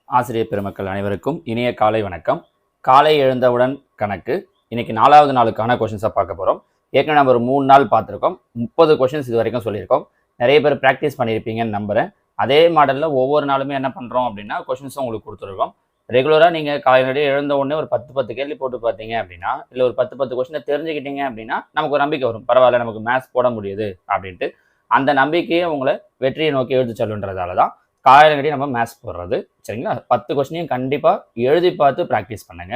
ஆசிரியர் பெருமக்கள் அனைவருக்கும் இனிய காலை வணக்கம். காலை எழுந்தவுடன் கணக்கு இன்னைக்கு 4வது நாளுக்கான கொஷின்ஸை பார்க்க போகிறோம். ஏற்கனவே நம்ம ஒரு 3 நாள் பார்த்துருக்கோம். 30 கொஷின்ஸ் இது வரைக்கும் சொல்லியிருக்கோம். நிறைய பேர் ப்ராக்டிஸ் பண்ணியிருப்பீங்கன்னு நம்புகிறேன். அதே மாடலில் ஒவ்வொரு நாளுமே என்ன பண்ணுறோம் அப்படின்னா கொஷின்ஸும் உங்களுக்கு கொடுத்துருக்கோம். ரெகுலராக நீங்கள் காலையிலே எழுந்த உடனே ஒரு 10 கேள்வி போட்டு பார்த்தீங்க அப்படின்னா, இல்லை ஒரு 10 கொஷினை தெரிஞ்சுக்கிட்டீங்க அப்படின்னா நமக்கு ஒரு நம்பிக்கை வரும். பரவாயில்ல, நமக்கு மேத்ஸ் போட முடியுது அப்படின்ட்டு. அந்த நம்பிக்கையை உங்களை வெற்றியை நோக்கி எழுதி செல்லுன்றதால தான் காலையில நம்ம மேத்ஸ் போடுறது. சரிங்களா? 10 கொஸ்டினையும் கண்டிப்பாக எழுதி பார்த்து ப்ராக்டிஸ் பண்ணுங்க.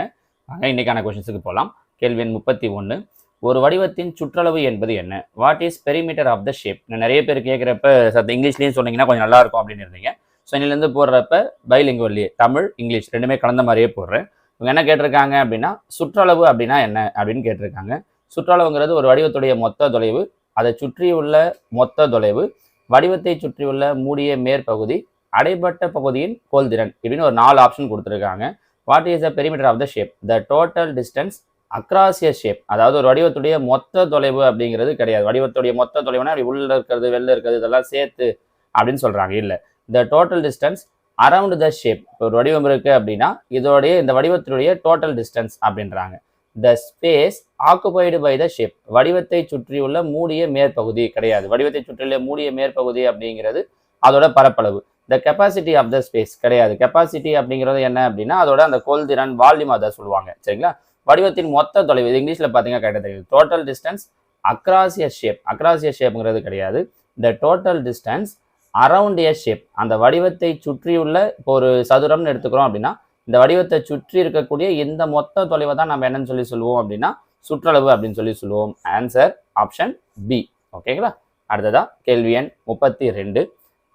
வாங்க இன்னைக்கான கொஸ்டின்ஸுக்கு போகலாம். கேள்வி எண் 31. ஒரு வடிவத்தின் சுற்றளவு என்பது என்ன? What is perimeter of the shape? நிறைய பேர் கேட்குறப்ப சத்த இங்கிலீஷ்லேயும் சொன்னீங்கன்னா கொஞ்சம் நல்லா இருக்கும் அப்படின்னு இருந்தீங்க. ஸோ இன்னிலேருந்து போடுறப்ப பைலிங்குவல்லையே தமிழ் இங்கிலீஷ் ரெண்டுமே கலந்த மாதிரியே போடுறேன். இவங்க என்ன கேட்டிருக்காங்க அப்படின்னா, சுற்றளவு அப்படின்னா என்ன அப்படின்னு கேட்டிருக்காங்க. சுற்றளவுங்கிறது ஒரு வடிவத்துடைய மொத்த தொலைவு, அதை சுற்றியுள்ள மொத்த தொலைவு, வடிவத்தை சுற்றியுள்ள மூடிய மேற்பகுதி, அடைப்பட்ட பகுதியின் கோல்திறன் இப்படின்னு ஒரு 4 ஆப்ஷன் கொடுத்துருக்காங்க. What is the perimeter of the shape? The total distance across a shape. அதாவது ஒரு வடிவத்துடைய மொத்த தொலைவு அப்படிங்கிறது கிடையாது. வடிவத்துடைய மொத்த தொலைவுனா அப்படி உள்ள இருக்கிறது வெளில இருக்கிறது இதெல்லாம் சேர்த்து அப்படின்னு சொல்றாங்க. இல்லை, த total distance around the shape. ஒரு வடிவம் இருக்கு அப்படின்னா இதோடைய இந்த வடிவத்தினுடைய டோட்டல் டிஸ்டன்ஸ் அப்படின்றாங்க. The space occupied by the shape. வடிவத்தை சுற்றியுள்ள மூடிய மேற்பகுதி கிடையாது. வடிவத்தை சுற்றியுள்ள மூடிய மேற்பகுதி அப்படிங்கிறது அதோட பரப்பளவு. The capacity of the space கிடையாது. கெப்பாசிட்டி அப்படிங்கிறது என்ன அப்படின்னா அதோட அந்த கொள்திறன் வால்யூம் அதை சொல்லுவாங்க. சரிங்களா? வடிவத்தின் மொத்த தொலைவு இது இங்கிலீஷில் பார்த்தீங்கன்னா கரெக்டாக தெரியுது. Total distance across a shape. Across a ஷேப்ங்கிறது கிடையாது. த டோட்டல் டிஸ்டன்ஸ் அரவுண்ட் எ ஷேப். அந்த வடிவத்தை சுற்றியுள்ள இப்போ ஒரு சதுரம்னு எடுத்துக்கிறோம் அப்படின்னா இந்த வடிவத்தை சுற்றி இருக்கக்கூடிய இந்த மொத்த தொலைவை தான் நம்ம என்னன்னு சொல்லுவோம் அப்படின்னா சுற்றளவு அப்படின்னு சொல்லுவோம். Answer option B. ஓகேங்களா? அடுத்ததா கேள்வி எண் 32.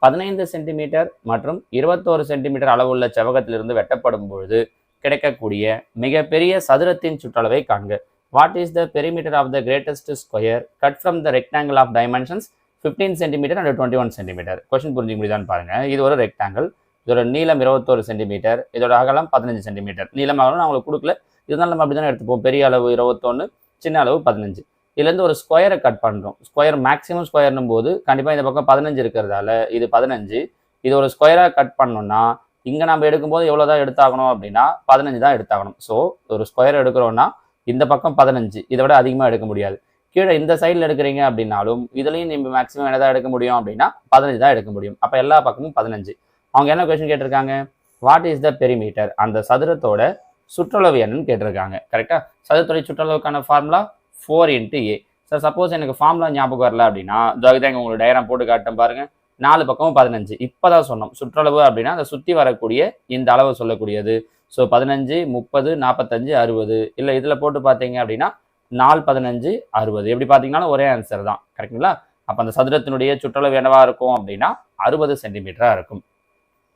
15 சென்டிமீட்டர் மற்றும் 21 சென்டிமீட்டர் அளவுள்ள செவ்வகத்திலிருந்து வெட்டப்படும் பொழுது கிடைக்கக்கூடிய மிகப்பெரிய சதுரத்தின் சுற்றளவை காண்க. What is the perimeter of the greatest square cut from the rectangle of dimensions 15 centimetre and 21 centimetre? Question புரிஞ்சுக்க முடியுதான்னு பாருங்க. இது ஒரு ரெக்டாங்கிள். இதோட நீளம் 21 சென்டிமீட்டர், இதோட அகலம் 15 சென்டிமீட்டர். நீளம் அகலம் நான் உங்களுக்கு கொடுக்கல, இதனால நம்ம அப்படி தானே எடுத்துப்போம். பெரிய அளவு 21, சின்ன அளவு 15. இதுலேருந்து ஒரு ஸ்கொயரை கட் பண்ணுறோம். ஸ்கொயர் மேக்ஸிமம் ஸ்கொயர்னும் போது கண்டிப்பாக இந்த பக்கம் 15 இருக்கிறதால இது 15. இது ஒரு ஸ்கொயராக கட் பண்ணோம்னா இங்கே நம்ம எடுக்கும்போது எவ்வளோ தான் எடுத்தாகணும் அப்படின்னா 15 தான் எடுத்தாகணும். ஸோ ஒரு ஸ்கொயர் எடுக்கிறோன்னா இந்த பக்கம் 15, இதை விட அதிகமாக எடுக்க முடியாது. கீழே இந்த சைடில் எடுக்கிறீங்க அப்படின்னாலும் இதுலேயும் நம்ம மேக்ஸிமம் என்ன தான் எடுக்க முடியும் அப்படின்னா 15 தான் எடுக்க முடியும். அப்போ எல்லா பக்கமும் 15. அவங்க என்ன கொஸ்டின் கேட்டிருக்காங்க? What is the perimeter? அந்த சதுரத்தோட சுற்றளவு என்னன்னு கேட்டிருக்காங்க. கரெக்டாக? சதுரத்துடைய சுற்றளவுக்கான ஃபார்முலா 4 × A. சார் சப்போஸ் எனக்கு ஃபார்முலா ஞாபகம் வரல அப்படின்னா இதாங்க உங்களுக்கு டயக்ராம் போட்டு காட்டும் பாருங்க. 4 பக்கமும் 15. இப்போதான் சொன்னோம் சுற்றளவு அப்படின்னா அதை சுற்றி வரக்கூடிய இந்த அளவு சொல்லக்கூடியது. ஸோ 15, 30, 45, 60. இல்லை இதில் போட்டு பார்த்தீங்க அப்படின்னா 4, 15, 60. எப்படி பார்த்தீங்கன்னாலும் ஒரே ஆன்சர் தான். கரெக்டுங்களா? அப்போ அந்த சதுரத்தினுடைய சுற்றளவு என்னவா இருக்கும் அப்படின்னா 60 சென்டிமீட்டராக இருக்கும்.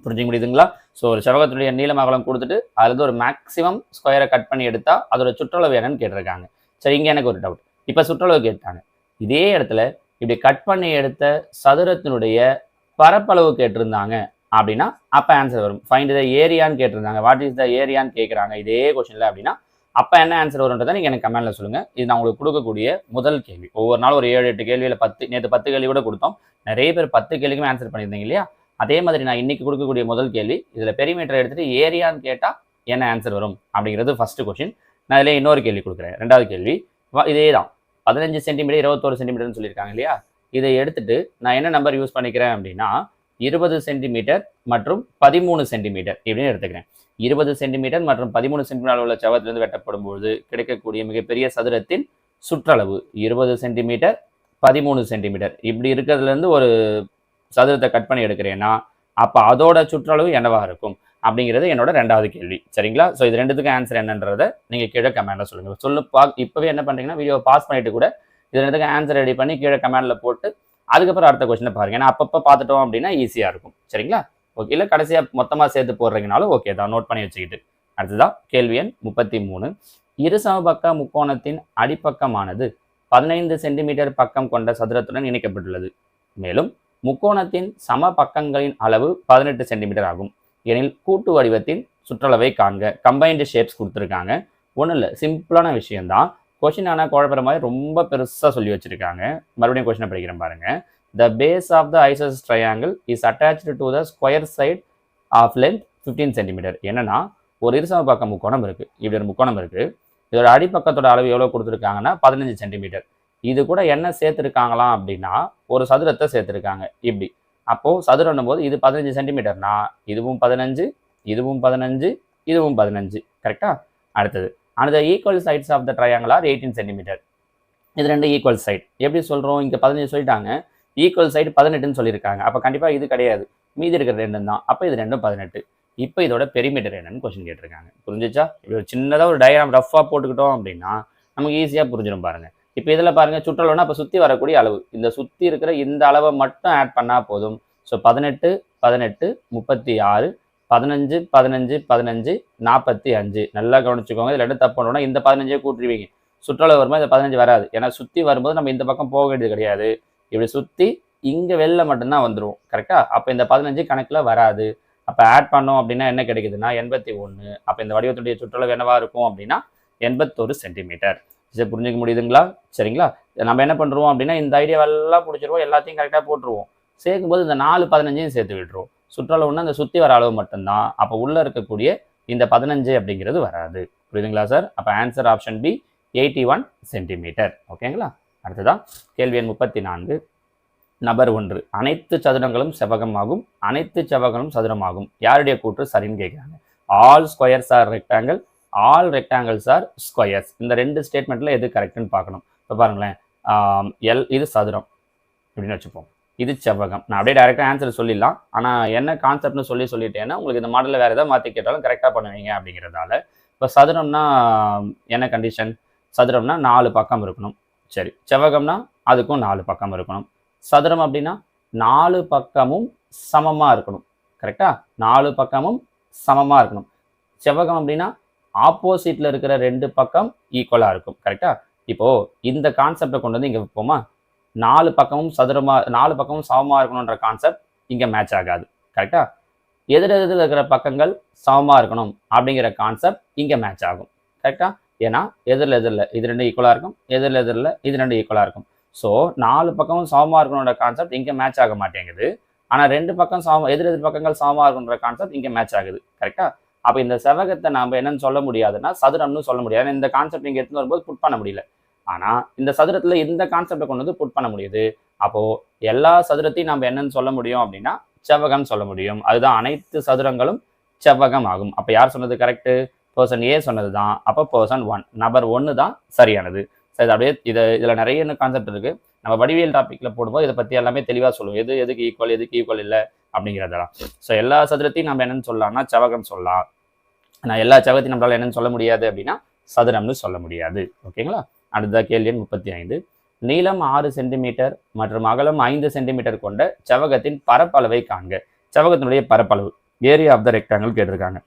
புரிஞ்சுக்க முடியுதுங்களா? ஸோ ஒரு செவ்வகத்தினுடைய நீளம் அகலம் கொடுத்துட்டு அதுலேருந்து ஒரு மேக்ஸிமம் ஸ்கொயரை கட் பண்ணி எடுத்தால் அதோட சுற்றளவு என்னன்னு கேட்டிருக்காங்க. சரி, இங்கே எனக்கு ஒரு டவுட். இப்போ சுற்றளவு கேட்டாங்க. இதே இடத்துல இப்படி கட் பண்ணி எடுத்த சதுரத்தினுடைய பரப்பளவு கேட்டிருந்தாங்க அப்படின்னா அப்போ ஆன்சர் வரும். ஃபைண்ட் த ஏரியான்னு கேட்டிருந்தாங்க. வாட் இஸ் த ஏரியான்னு கேட்குறாங்க இதே கொஸ்டினில் அப்படின்னா அப்போ என்ன ஆன்சர் வரும்ன்றதை நீங்கள் எனக்கு கமெண்ட்டில் சொல்லுங்கள். இது நான் உங்களுக்கு கொடுக்கக்கூடிய முதல் கேள்வி. ஒவ்வொரு நாள் ஒரு 7-8 கேள்வியில் 10, நேற்று 10 கேள்வி கூட கொடுத்தோம். நிறைய பேர் 10 கேள்விக்குமே ஆன்சர் பண்ணியிருந்தீங்க இல்லையா? அதே மாதிரி நான் இன்னைக்கு கொடுக்கக்கூடிய முதல் கேள்வி இதில் பெரிமீட்டர் எடுத்துகிட்டு ஏரியான்னு கேட்டால் என்ன ஆன்சர் வரும் அப்படிங்கிறது ஃபர்ஸ்ட் கொஸ்டின். நான் இதில் இன்னொரு கேள்வி கொடுக்குறேன். ரெண்டாவது கேள்வி இதே தான். 15 சென்டிமீட்டர் 21 சென்டிமீட்டர்னு சொல்லியிருக்காங்க இல்லையா? இதை எடுத்துட்டு நான் என்ன நம்பர் யூஸ் பண்ணிக்கிறேன் அப்படின்னா 20 சென்டிமீட்டர் மற்றும் 13 சென்டிமீட்டர் இப்படின்னு எடுத்துக்கிறேன். 20 சென்டிமீட்டர் மற்றும் 13 சென்டிமீட்டர் உள்ள செவ்வகத்திலிருந்து வெட்டப்படும் பொழுது கிடைக்கக்கூடிய மிகப்பெரிய சதுரத்தின் சுற்றளவு 20 சென்டிமீட்டர் 13 சென்டிமீட்டர் இப்படி இருக்கிறதுலேருந்து ஒரு சதுரத்தை கட் பண்ணி எடுக்கிறேன்னா அப்போ அதோட சுற்றளவு என்னவா இருக்கும் அப்படிங்கிறது என்னோட ரெண்டாவது கேள்வி. சரிங்களா? ஸோ இது ரெண்டுத்துக்கும் ஆன்சர் என்னன்றதை நீங்கள் கீழே கமெண்ட்டில் சொல்லுங்கள். இப்போவே என்ன பண்ணுறீங்கன்னா வீடியோவை பாஸ் பண்ணிட்டு கூட இது ரெண்டுத்துக்கு ஆன்சர் ரெடி பண்ணி கீழே கமெண்ட்டில் போட்டு அதுக்கப்புறம் அடுத்த கொஸ்டினை பாருங்க. ஏன்னா அப்பப்போ பார்த்துட்டோம் அப்படின்னா ஈஸியாக இருக்கும். சரிங்களா? ஓகே. இல்லை கடைசியாக மொத்தமாக சேர்த்து போடுறீங்கனாலும் ஓகே தான், நோட் பண்ணி வச்சுக்கிட்டு. அடுத்ததான் கேள்வி எண் 33. இரு சமபக்க முக்கோணத்தின் அடிப்பக்கமானது 15 சென்டிமீட்டர் பக்கம் கொண்ட சதுரத்துடன் இணைக்கப்பட்டுள்ளது. மேலும் முக்கோணத்தின் சம பக்கங்களின் அளவு 18 சென்டிமீட்டர் ஆகும் எனில் கூட்டு வடிவத்தின் சுற்றளவை காண்க. கம்பைன்டு ஷேப்ஸ் கொடுத்துருக்காங்க. ஒன்றும் இல்லை, சிம்பிளான விஷயம்தான். கொஸ்டின் ஆனால் குழப்பற மாதிரி ரொம்ப பெருசாக சொல்லி வச்சுருக்காங்க. மறுபடியும் கொஸ்டினை படிக்கிறேன் பாருங்க. The base of the isosceles triangle is attached to the square side of length 15 centimetre. என்னன்னா ஒரு இருசம பக்க முக்கோணம் இருக்கு, இப்படி ஒரு முக்கோணம் இருக்கு. இதோட அடிப்பக்கத்தோட அளவு எவ்வளவு கொடுத்துருக்காங்கன்னா 15 சென்டிமீட்டர். இது கூட என்ன சேர்த்துருக்காங்களாம் அப்படின்னா ஒரு சதுரத்தை சேர்த்துருக்காங்க இப்படி. அப்போ சதுரம்னும் போது இது 15 சென்டிமீட்டர்னா இதுவும் 15, இதுவும் 15, இதுவும் 15. கரெக்டா? அடுத்தது அந்த equal sides of the triangle are 18 centimetre. இது ரெண்டு ஈக்குவல் சைட். எப்படி சொல்றோம்? இங்க 15 சொல்லிட்டாங்க, ஈக்குவல் சைடு 18ன்னு சொல்லியிருக்காங்க. அப்போ கண்டிப்பா இது கிடையாது, மீதி இருக்கிற ரெண்டும் தான். அப்போ இது ரெண்டும் 18. இப்போ இதோட பெரிமீட்டர் என்னன்னு கொஸ்டின் கேட்டிருக்காங்க. புரிஞ்சிச்சா? இப்படி சின்னதாக ஒரு டயக்ராம் ரஃபாக போட்டுக்கிட்டோம் அப்படின்னா நமக்கு ஈஸியாக புரிஞ்சிடும் பாருங்க. இப்போ இதில் பாருங்க சுற்றளவுனா அப்போ சுற்றி வரக்கூடிய அளவு, இந்த சுற்றி இருக்கிற இந்த அளவை மட்டும் ஆட் பண்ணால் போதும். ஸோ 18 18 36 15 15 15 45. நல்லா கவனிச்சுக்கோங்க. இதில் ரெண்டு தப்பு பண்ணோம்னா இந்த 15 கூட்டிடுவீங்க, சுற்றளவு வரும்போது இந்த 15 வராது. ஏன்னா சுற்றி வரும்போது நம்ம இந்த பக்கம் போக வேண்டியது கிடையாது, இப்படி சுற்றி இங்கே வெளில மட்டும்தான் வந்துடும். கரெக்டாக? அப்போ இந்த 15 கணக்கில் வராது. அப்போ ஆட் பண்ணோம் அப்படின்னா என்ன கிடைக்குதுன்னா 81. அப்போ இந்த வடிவத்துடைய சுற்றளவு என்னவா இருக்கும் அப்படின்னா 81 சென்டிமீட்டர். சரி, புரிஞ்சுக்க முடியுதுங்களா? சரிங்களா? நம்ம என்ன பண்ணுறோம் அப்படின்னா இந்த ஐடியாவெல்லாம் பிடிச்சிருவோம், எல்லாத்தையும் கரெக்டாக போட்டுருவோம். சேர்க்கும்போது இந்த 4 15 சேர்த்து விட்டுருவோம். சுற்றளவுன்னா இந்த சுற்றி வர அளவு மட்டும்தான். அப்போ உள்ளே இருக்கக்கூடிய இந்த 15 அப்படிங்கிறது வராது. புரியுதுங்களா சார்? அப்போ ஆன்சர் ஆப்ஷன் பி 81 சென்டிமீட்டர். ஓகேங்களா? அடுத்ததான் கேள்வி எண் 34. நபர் 1, அனைத்து சதுரங்களும் செவ்வகமாகும், அனைத்து செவ்வகங்களும் சதுரமாகும். யாருடைய கூற்று சரின்னு கேட்குறாங்க. All squares are rectangle, all rectangles are squares. இந்த ரெண்டு ஸ்டேட்மெண்ட்டில் எது கரெக்டுன்னு பார்க்கணும். இப்போ பாருங்களேன், இது சதுரம் இப்படின்னு வச்சுப்போம், இது செவ்வகம். நான் அப்படியே டைரெக்டாக ஆன்சர் சொல்லிடலாம். ஆனால் என்ன கான்செப்ட்னு சொல்லிட்டேன்னா உங்களுக்கு இந்த மாடலில் வேறு எதாவது மாற்றி கேட்டாலும் கரெக்டாக பண்ணுவீங்க அப்படிங்கிறதால. இப்போ சதுரம்னா என்ன கண்டிஷன்? சதுரம்னா 4 பக்கம் இருக்கணும். சரி, செவ்வகம்னா அதுக்கும் 4 பக்கம் இருக்கணும். சதுரம் அப்படின்னா 4 பக்கமும் சமமாக இருக்கணும். கரெக்டா? 4 பக்கமும் சமமாக இருக்கணும். செவ்வகம் அப்படின்னா ஆப்போசிட்டில் இருக்கிற 2 பக்கம் ஈக்குவலாக இருக்கும். கரெக்டா? இப்போது இந்த கான்செப்டை கொண்டு வந்து இங்கே வைப்போமா? 4 பக்கமும் 4 பக்கமும் சமமாக இருக்கணுன்ற கான்செப்ட் இங்கே மேட்ச் ஆகாது. கரெக்டா? எதிரெதிரில் இருக்கிற பக்கங்கள் சமமாக இருக்கணும் அப்படிங்கிற கான்செப்ட் இங்கே மேட்ச் ஆகும். கரெக்டா? ஏன்னா எதிரில் இது ரெண்டு ஈக்குவலாக இருக்கும், எதிரில் இது ரெண்டு ஈக்குவலாக இருக்கும். ஸோ 4 பக்கமும் சமமாக இருக்கணுன்ற கான்செப்ட் இங்கே மேட்ச் ஆக மாட்டேங்குது. ஆனால் 2 பக்கம் எதிர் பக்கங்கள் சமமாக இருக்கணுன்ற கான்செப்ட் இங்கே மேட்ச் ஆகுது. கரெக்டா? அப்போ இந்த செவ்வகத்தை நாம் என்னன்னு சொல்ல முடியாதுன்னா சதுரம்னு சொல்ல முடியாது. இந்த கான்செப்ட் இங்கே எடுத்துன்னு வரும்போது புட் பண்ண முடியல. ஆனால் இந்த சதுரத்தில் இந்த கான்செப்டை கொண்டு வந்து புட் பண்ண முடியுது. அப்போது எல்லா சதுரத்தையும் நம்ம என்னன்னு சொல்ல முடியும் அப்படின்னா செவ்வகம் சொல்ல முடியும். அதுதான் அனைத்து சதுரங்களும் செவ்வகம் ஆகும். அப்போ யார் சொன்னது கரெக்டு? பர்சன் ஏ சொன்னது தான். அப்போ பர்சன் 1, நபர் 1 தான் சரியானது. சரி, அப்படியே இதில் நிறைய என்ன கான்செப்ட் இருக்குது. நம்ம வடிவியல் டாப்பிக்கில் போடும்போது இதை பற்றி எல்லாமே தெளிவாக சொல்லுவோம். எதுக்கு ஈக்குவல், எதுக்கு ஈக்குவல் இல்லை அப்படிங்கிறதெல்லாம். ஸோ எல்லா சதுரத்தையும் நம்ம என்னென்னு சொல்லலாம்னா செவ்வகம் சொல்லலாம். நான் எல்லா செவ்வகத்தையும் நம்மளால் என்னென்னு சொல்ல முடியாது அப்படின்னா சதுரம்னு சொல்ல முடியாது. ஓகேங்களா? அடுத்த கேள்வி எண் 35. நீளம் 6 சென்டிமீட்டர் மற்றும் அகலம் 5 சென்டிமீட்டர் கொண்ட செவ்வகத்தின் பரப்பளவை காண்க. செவ்வகத்தினுடைய பரப்பளவு, ஏரியா ஆஃப் த ரெக்டாங்கிள் கேட்டிருக்காங்க.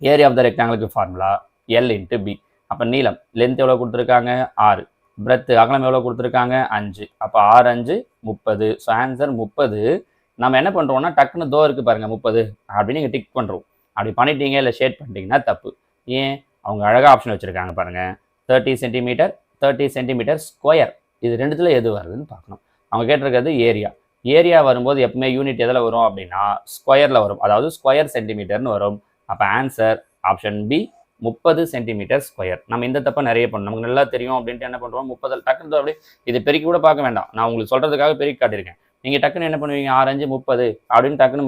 ஏரியா ஆஃப் த ரெக்டாங்கிளுக்கு ஃபார்முலா எல் இன்ட்டு பி. அப்போ நீளம் லென்த் எவ்வளோ கொடுத்துருக்காங்க? 6. பிரெத்து அகலம் எவ்வளோ கொடுத்துருக்காங்க? 5. அப்போ 6 5 30. So answer 30. நம்ம என்ன பண்ணுறோம்னா டக்குன்னு தோ இருக்குது பாருங்கள் 30 அப்படின்னு நீங்கள் டிக் பண்ணுறோம். அப்படி பண்ணிட்டீங்க இல்லை ஷேட் பண்ணிட்டீங்கன்னா தப்பு. ஏன்? அவங்க அழகாக ஆப்ஷன் வச்சுருக்காங்க பாருங்கள். 30 சென்டிமீட்டர் 30 சென்டிமீட்டர் ஸ்கொயர். இது ரெண்டுத்தில் எது வருதுன்னு பார்க்கணும். அவங்க கேட்டிருக்கிறது ஏரியா. ஏரியா வரும்போது எப்பவுமே யூனிட் எதில் வரும் அப்படின்னா ஸ்கொயரில் வரும், அதாவது ஸ்கொயர் சென்டிமீட்டர்னு வரும். அப்போ answer option B 30 centimetre square. நம்ம இந்த தப்பை நிறைய பண்ணோம், நமக்கு நல்லா தெரியும் அப்படின்ட்டு என்ன பண்ணுறோம் 30 டக்குன்னு அப்படியே இது பெருக்கி கூட பார்க்க வேண்டாம், நான் உங்களுக்கு சொல்கிறதுக்காக பெருக்கி காட்டியிருக்கேன். நீங்கள் டக்குன்னு என்ன பண்ணுவீங்க 6 5 30 அப்படின்னு டக்குன்னு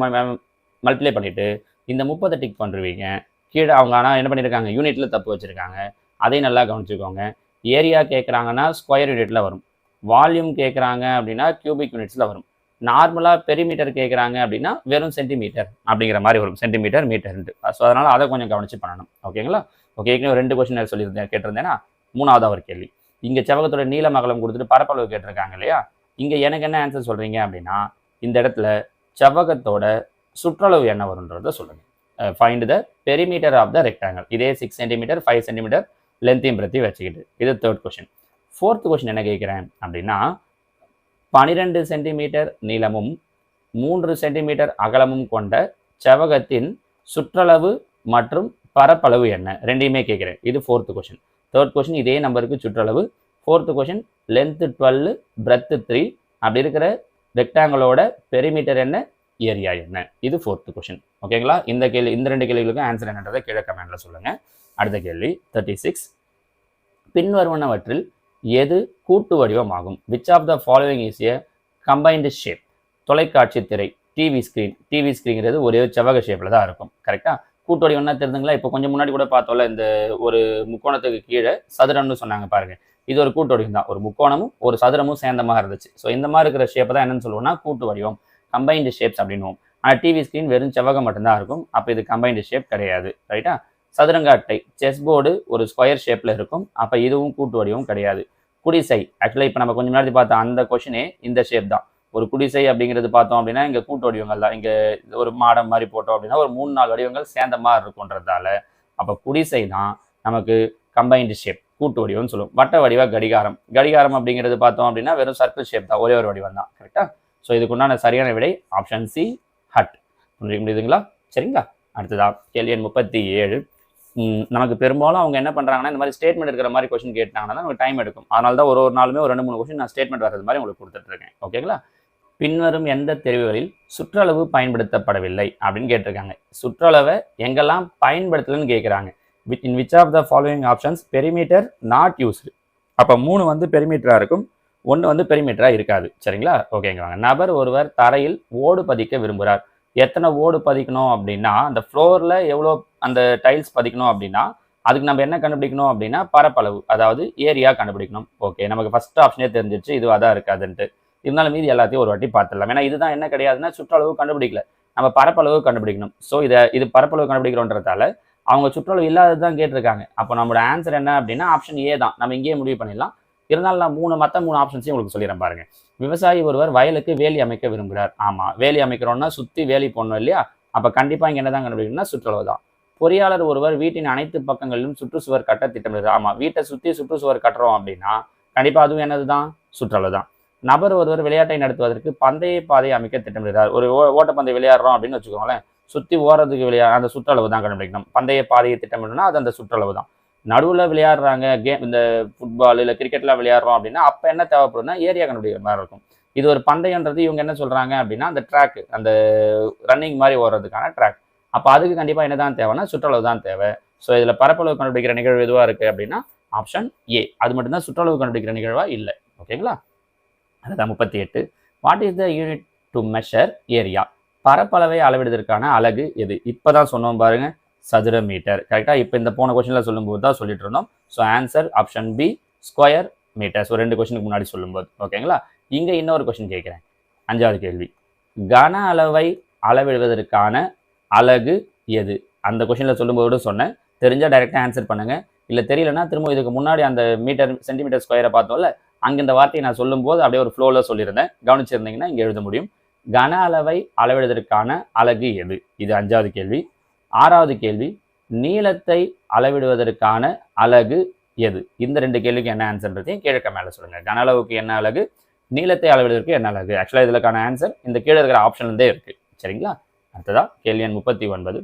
மல்டிப்ளை பண்ணிவிட்டு இந்த 30 டிக் பண்ணுருவீங்க. கீழே அவங்க ஆனால் என்ன பண்ணியிருக்காங்க யூனிட்டில் தப்பு வச்சுருக்காங்க. அதையும் நல்லா கவனிச்சுக்கோங்க. ஏரியா கேட்குறாங்கன்னா ஸ்கொயர் யூனிட்டில் வரும், வால்யூம் கேட்குறாங்க அப்படின்னா கியூபிக் யூனிட்ஸில் வரும், நார்மலாக பெரிமீட்டர் கேட்குறாங்க அப்படின்னா வெறும் சென்டிமீட்டர் அப்படிங்கிற மாதிரி வரும், சென்டிமீட்டர் மீட்டர்ன்ட்டு. ஸோ அதனால் அதை கொஞ்சம் கவனிச்சு பண்ணணும். ஓகேங்களா? ஓகே, ஏற்கனவே 2 கொஸ்டின் சொல்லியிருந்தேன் கேட்டிருந்தேன்னா 3வது ஒரு கேள்வி. இங்கே செவ்வகத்தோட நீளம் அகலம் கொடுத்துட்டு பரப்பளவு கேட்டிருக்காங்க இல்லையா? இங்கே எனக்கு என்ன ஆன்சர் சொல்கிறீங்க அப்படின்னா இந்த இடத்துல செவ்வகத்தோட சுற்றளவு என்ன வரும்ன்றதை சொல்லுங்கள். Find the perimeter of the rectangle. இதே 6 சென்டிமீட்டர் 5 சென்டிமீட்டர் லென்த்தையும் பிரத்தி வச்சுக்கிட்டு. இது 3rd கொஸ்டின். 4th கொஸ்டின் என்ன கேட்குறேன் அப்படின்னா 12 சென்டிமீட்டர் நீளமும் 3 சென்டிமீட்டர் அகலமும் கொண்ட செவ்வகத்தின் சுற்றளவு மற்றும் பரப்பளவு என்ன, ரெண்டையுமே கேட்குறேன். இது 4th கொஸ்டின். 3rd கொஸ்டின் இதே நம்பருக்கு சுற்றளவு. 4th question length 12 breadth 3. அப்படி இருக்கிற ரெக்டாங்கிளோட பெரிமீட்டர் என்ன, ஏரியா என்ன? இது 4th கொஸ்டின். ஓகேங்களா? இந்த 2 கேள்விகளுக்கும் ஆன்சர் என்னன்றதை கீழே கமெண்ட்ல சொல்லுங்க. அடுத்த கேள்வி 36. பின்வருவனவற்றில் எது கூட்டு வடிவமாகும்? Which of the following is a combined shape? தொலைக்காட்சி திரை, டிவி ஸ்க்ரீன்ங்கிறது ஒரே செவ்வக ஷேப்பில் தான் இருக்கும். கரெக்டாக? கூட்டு வடிவம்னா தெரிஞ்சுங்களா? இப்போ கொஞ்சம் முன்னாடி கூட பார்த்தோம்ல, இந்த ஒரு முக்கோணத்துக்கு கீழே சதுரம்னு சொன்னாங்க பாருங்க. இது ஒரு கூட்டு வடிவம் தான். ஒரு முக்கோணமும் ஒரு சதுரமும் சேர்ந்த மாதிரி இருந்துச்சு. ஸோ இந்த மாதிரி இருக்கிற ஷேப்பை தான் என்னன்னு சொல்லுவோம்னா கூட்டு வடிவம், கம்பைன்டு ஷேப்ஸ் அப்படின்னுவோம். ஆனால் டிவி ஸ்க்ரீன் வெறும் செவ்வகம் மட்டும்தான் இருக்கும். அப்போ இது கம்பைன்டு ஷேப் கிடையாது. ரைட்டா? சதுரங்க அட்டை, செஸ் போர்டு ஒரு ஸ்கொயர் ஷேப்பில் இருக்கும். அப்போ இதுவும் கூட்டு வடிவம் கிடையாது. குடிசை, ஆக்சுவலாக இப்போ நம்ம கொஞ்சம் முன்னாடி பார்த்த அந்த கொஷினே இந்த ஷேப் தான். ஒரு குடிசை அப்படிங்கிறது பார்த்தோம் அப்படின்னா இங்கே கூட்டு வடிவங்கள் தான். இங்கே ஒரு மாடம் மாதிரி போட்டோம் அப்படின்னா ஒரு 3-4 வடிவங்கள் சேர்ந்த மாதிரி இருக்குன்றதால அப்போ குடிசை தான் நமக்கு கம்பைன்டு ஷேப், கூட்டு வடிவம்னு சொல்லுவோம். வட்ட வடிவ கடிகாரம் அப்படிங்கிறது பார்த்தோம் அப்படின்னா வெறும் சர்க்கிள் ஷேப் தான், ஒரே ஒரு வடிவம் தான். கரெக்டா? ஸோ இதுக்குண்டான சரியான விடை ஆப்ஷன் சி, ஹட். புரிஞ்சுக்க முடியுதுங்களா? சரிங்களா? அடுத்ததா கேள்வி எண் 37. நமக்கு பெரும்பாலும் அவங்க என்ன பண்ணுறாங்கன்னா இந்த மாதிரி ஸ்டேட்மெண்ட் இருக்கிற மாதிரி கொஸ்டின் கேட்டாங்கன்னா நமக்கு டைம் எடுக்கும். அதனால தான் ஒரு நாளுமே ஒரு 2-3 கொஸ்டின் நான் ஸ்டேட்மெண்ட் வர்றது மாதிரி உங்களுக்கு கொடுத்துட்ருக்கேன். ஓகேங்களா? பின்வரும் எந்த தெரிவுகளில் சுற்றளவு பயன்படுத்தப்படவில்லை அப்படின்னு கேட்டிருக்காங்க. சுற்றளவை எங்கெல்லாம் பயன்படுத்தலன்னு கேட்குறாங்க. In which of the following options perimeter not used? அப்போ 3 வந்து பெரிமீட்டராக இருக்கும், 1 வந்து பெரிமீட்டராக இருக்காது. சரிங்களா? ஓகேங்க. நபர் ஒருவர் தரையில் ஓடு பதிக்க விரும்புகிறார். எத்தனை ஓடு பதிக்கணும் அப்படின்னா அந்த ஃப்ளோரில் எவ்வளோ அந்த டைல்ஸ் பதிக்கணும் அப்படின்னா அதுக்கு நம்ம என்ன கண்டுபிடிக்கணும் அப்படின்னா பரப்பளவு, அதாவது ஏரியா கண்டுபிடிக்கணும். ஓகே, நமக்கு ஃபர்ஸ்ட் ஆப்ஷனே தெரிஞ்சிச்சு இது அதான் இருக்காதுன்ட்டு. இருந்தாலும் மீதி எல்லாத்தையும் ஒரு வாட்டி பார்த்துடலாம். ஏன்னா இதுதான் என்ன கிடையாதுன்னா சுற்றளவு கண்டுபிடிக்கல, நம்ம பரப்பளவு கண்டுபிடிக்கணும். ஸோ இது பரப்பளவு கண்டுபிடிக்கிறோன்றதால அவங்க சுற்றளவு இல்லாதது தான் கேட்டிருக்காங்க. அப்போ நம்மளோட ஆன்சர் என்ன அப்படின்னா ஆப்ஷன் ஏ தான். நம்ம இங்கேயே முடிவு பண்ணிடலாம். இருந்தாலும் நான் மற்ற 3 ஆப்ஷன்ஸையும் உங்களுக்கு சொல்லிடுறேன் பாருங்க. விவசாயி ஒருவர் வயலுக்கு வேலி அமைக்க விரும்புகிறார். ஆமா, வேலி அமைக்கிறோம்னா சுற்றி வேலி போடணும் இல்லையா? அப்போ கண்டிப்பாக இங்கே என்ன தான் கண்டுபிடிக்கணும்னா சுற்றளவு தான். பொறியாளர் ஒருவர் வீட்டின் அனைத்து பக்கங்களிலும் சுற்றுச்சுவர் கட்ட திட்டமிடுறார். ஆமா, வீட்டை சுற்றி சுற்றுச்சுவர் கட்டுறோம் அப்படின்னா கண்டிப்பாக அதுவும் என்னது தான்? சுற்றளவு தான். நபர் ஒருவர் விளையாட்டை நடத்துவதற்கு பந்தய பாதையை அமைக்க திட்டமிடுகிறார். ஒரு ஓட்டப்பந்தயம் விளையாடுறோம் அப்படின்னு வச்சுக்கோங்களேன், சுற்றி ஓரத்துக்கு அந்த சுற்றளவு தான் கண்டுபிடிக்கணும். பந்தய பாதையை திட்டமிடணும்னா அது அந்த சுற்றளவு தான். நடுவில் விளையாடுறாங்க கேம், இந்த ஃபுட்பால் இல்லை கிரிக்கெட்லாம் விளையாடுறோம் அப்படின்னா அப்போ என்ன தேவைப்படும்னா ஏரியா கண்டுபிடிக்கிற மாதிரி இருக்கும். இது ஒரு பந்தயன்றது இவங்க என்ன சொல்கிறாங்க அப்படின்னா அந்த ட்ராக், அந்த ரன்னிங் மாதிரி ஓடுறதுக்கான ட்ராக். அப்போ அதுக்கு கண்டிப்பாக என்ன தான் தேவைன்னா சுற்றளவு தான் தேவை. ஸோ இதில் பரப்பளவு கண்டுபிடிக்கிற நிகழ்வு எதுவாக இருக்குது அப்படின்னா ஆப்ஷன் ஏ. அது மட்டும்தான் சுற்றளவு கண்டுபிடிக்கிற நிகழ்வாக இல்லை. ஓகேங்களா? அதுதான் 38. What is the unit to measure area? பரப்பளவை அளவிடுவதற்கான அலகு எது? இப்போ தான் சொன்னோம் பாருங்க, சதுர மீட்டர். கரெக்டாக? இப்போ இந்த போன கொஸ்டினில் சொல்லும்போது தான் சொல்லிட்டு இருந்தோம். So answer option B, square metre. So 2 கொஸ்டினுக்கு முன்னாடி சொல்லும்போது. ஓகேங்களா? இங்கே இன்னொரு கொஸ்டின் கேட்குறேன். 5வது கேள்வி. கன அளவை அளவிடுவதற்கான அலகு எது? அந்த கொஸ்டினில் சொல்லும்போது சொன்னேன். தெரிஞ்சால் டைரெக்டாக ஆன்சர் பண்ணுங்கள். இல்லை தெரியலன்னா திரும்ப இதுக்கு முன்னாடி அந்த மீட்டர் சென்டிமீட்டர் ஸ்கொயரை பார்த்தோம்ல, அங்கே இந்த வார்த்தையை நான் சொல்லும்போது அப்படியே ஒரு ஃப்ளோவில் சொல்லியிருந்தேன். கவனிச்சிருந்தீங்கன்னா இங்கே எழுத முடியும். கன அளவை அளவிடுவதற்கான அலகு எது? இது 5வது கேள்வி. 6வது கேள்வி. நீளத்தை அளவிடுவதற்கான அலகு எது? இந்த 2 கேள்விக்கு என்ன ஆன்சர்ன்றதையும் கீழே மேலே சொல்லுங்கள். கன அளவுக்கு என்ன அலகு, நீளத்தை அளவிடுவதற்கு என்ன அலகு? ஆக்சுவலாக இதுக்கான ஆன்சர் இந்த கீழே இருக்கிற ஆப்ஷன்லேருந்தே இருக்குது. சரிங்களா? அடுத்ததா கேள்வி எண் 39.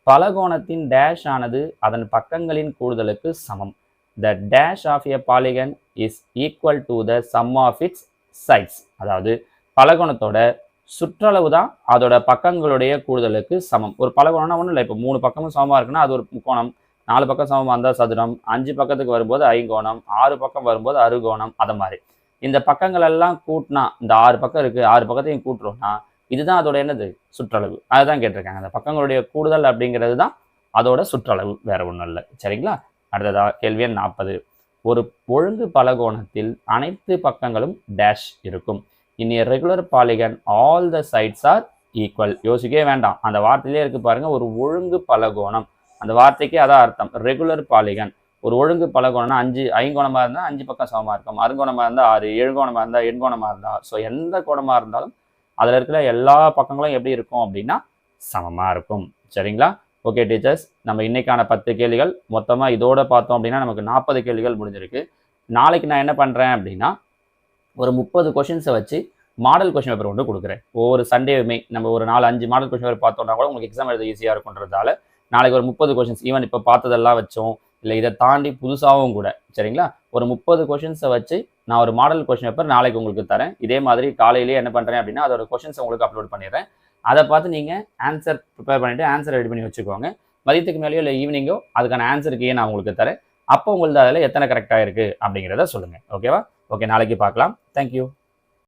பலகோணத்தின் டேஷ் ஆனது அதன் பக்கங்களின் கூடுதலுக்கு சமம். The dash of a polygon is equal to the sum of its sides. அதாவது பலகோணத்தோட சுற்றளவு தான் அதோட பக்கங்களுடைய கூடுதலுக்கு சமம். ஒரு பலகோணம்னா ஒன்றும் இல்லை, இப்போ 3 பக்கமும் சமமாக இருக்குன்னா அது ஒரு முக்கோணம். 4 பக்கம் சமமாக இருந்தால் சதுரம், 5 பக்கத்துக்கு வரும்போது ஐங்கோணம், 6 பக்கம் வரும்போது அறுகோணம். அதை மாதிரி இந்த பக்கங்கள் எல்லாம் கூட்டினா, இந்த 6 பக்கம் இருக்குது, 6 பக்கத்தையும் கூட்டுறோம்னா இதுதான் அதோட என்னது? சுற்றளவு. அதுதான் கேட்டிருக்காங்க. அந்த பக்கங்களுடைய கூடுதல் அப்படிங்கிறது தான் அதோட சுற்றளவு, வேற ஒன்றும் இல்லை. சரிங்களா? அடுத்ததா கேள்வி எண் 40. ஒரு ஒழுங்கு பலகோணத்தில் அனைத்து பக்கங்களும் டேஷ் இருக்கும். In a regular polygon all the sides are equal. யோசிக்கவே வேண்டாம், அந்த வார்த்தையிலே இருக்கு பாருங்க, ஒரு ஒழுங்கு பலகோணம். அந்த வார்த்தைக்கு அதான் அர்த்தம், ரெகுலர் பாலிகன். ஒரு ஒழுங்கு பலகோணம்னா 5 ஐங்கோணமாக இருந்தால் 5 பக்கம் சமமாக இருக்கும், அறுகோணமாக இருந்தால் 6, எழுகோணமாக இருந்தால் எண்கோணமாக இருந்தால். ஸோ எந்த கோணமாக இருந்தாலும் அதில் இருக்கிற எல்லா பக்கங்களும் எப்படி இருக்கும் அப்படின்னா சமமாக இருக்கும். சரிங்களா? ஓகே டீச்சர்ஸ், நம்ம இன்னைக்கான 10 கேள்விகள் மொத்தமாக இதோட பார்த்தோம் அப்படின்னா நமக்கு 40 கேள்விகள் முடிஞ்சிருக்கு. நாளைக்கு நான் என்ன பண்ணுறேன் அப்படின்னா ஒரு 30 கொஷின்ஸை வச்சு மாடல் கொஷின் பேப்பர் ஒன்று கொடுக்குறேன். ஒவ்வொரு சண்டேவுமே நம்ம ஒரு 4-5 மாடல் கொஷின் பேப்பர் பார்த்தோம்னா கூட உங்களுக்கு எக்ஸாம் எழுத ஈஸியாக இருக்குன்றதால நாளைக்கு ஒரு 30 கொஷின்ஸ், ஈவன் இப்போ பார்த்ததெல்லாம் வச்சோம் இல்லை இதை தாண்டி புதுசாகவும் கூட, சரிங்களா, ஒரு 30 கொஷின்ஸை வச்சு நான் ஒரு மாடல் கொஷின் பேப்பர் நாளைக்கு உங்களுக்கு தரேன். இதே மாதிரி காலையிலேயே என்ன பண்ணுறேன் அப்படின்னா அதோட கொஷின்ஸை உங்களுக்கு அப்லோட் பண்ணிடுறேன். அதை பார்த்து நீங்கள் ஆன்சர் ப்ரிப்பேர் பண்ணிவிட்டு ஆன்சர் ரெடி பண்ணி வச்சுக்கோங்க. மதியத்துக்கு மேலேயோ இல்லை ஈவினிங்கோ அதுக்கான ஆன்சருக்கு நான் உங்களுக்கு தரேன். அப்போ உங்களுக்கு அதில் எத்தனை கரெக்டாக இருக்குது அப்படிங்கிறத சொல்லுங்கள். ஓகேவா? ஓகே, நாளைக்கு பார்க்கலாம். தேங்க்யூ.